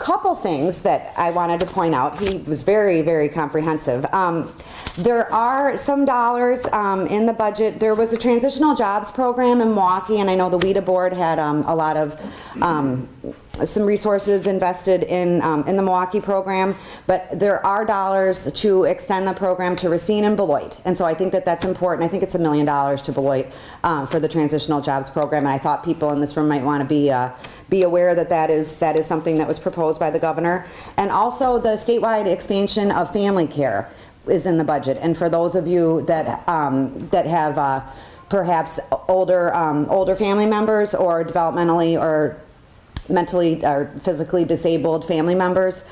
couple things that I wanted to point out. He was very, very comprehensive. There are some dollars in the budget. There was a transitional jobs program in Milwaukee, and I know the WIDA board had a lot of some resources invested in the Milwaukee program, but there are dollars to extend the program to Racine and Beloit, and so I think that that's important. I think it's $1 million to Beloit for the transitional jobs program, and I thought people in this room might want to be aware that that is something that was proposed by the governor. And also the statewide expansion of family care is in the budget, and for those of you that that have perhaps older family members or developmentally or mentally or physically disabled family members,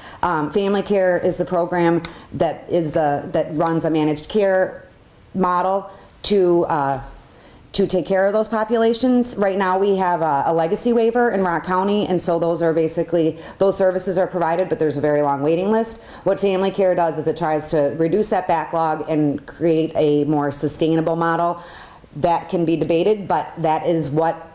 family care is the program that runs a managed care model to take care of those populations. Right now we have a legacy waiver in Rock County, and so those are basically, those services are provided, but there's a very long waiting list. What family care does is it tries to reduce that backlog and create a more sustainable model. That can be debated, but that is what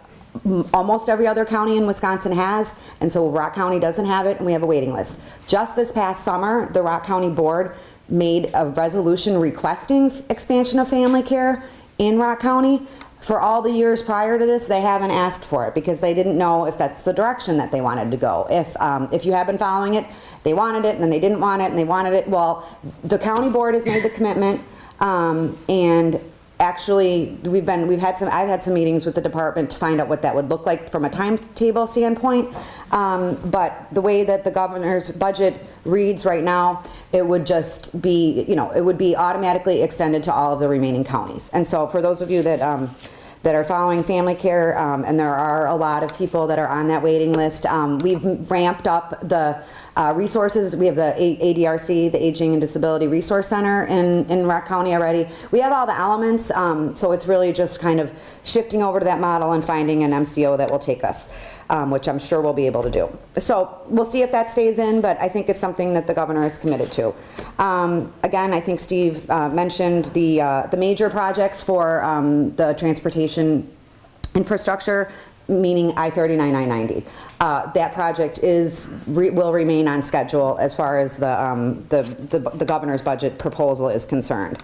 almost every other county in Wisconsin has, and so Rock County doesn't have it, and we have a waiting list. Just this past summer, the Rock County Board made a resolution requesting expansion of family care in Rock County. For all the years prior to this, they haven't asked for it because they didn't know if that's the direction that they wanted to go. If you have been following it, they wanted it, and then they didn't want it, and they wanted it. Well, the county board has made the commitment, and actually, I've had some meetings with the department to find out what that would look like from a timetable standpoint. But the way that the governor's budget reads right now, it would just be, it would be automatically extended to all of the remaining counties. And so for those of you that are following family care, and there are a lot of people that are on that waiting list, we've ramped up the resources. We have the ADRC, the Aging and Disability Resource Center in Rock County already. We have all the elements, so it's really just kind of shifting over to that model and finding an MCO that will take us, which I'm sure we'll be able to do. So we'll see if that stays in, but I think it's something that the governor is committed to. Again, I think Steve mentioned the major projects for the transportation infrastructure, meaning I-39, I-90. That project will remain on schedule as far as the governor's budget proposal is concerned.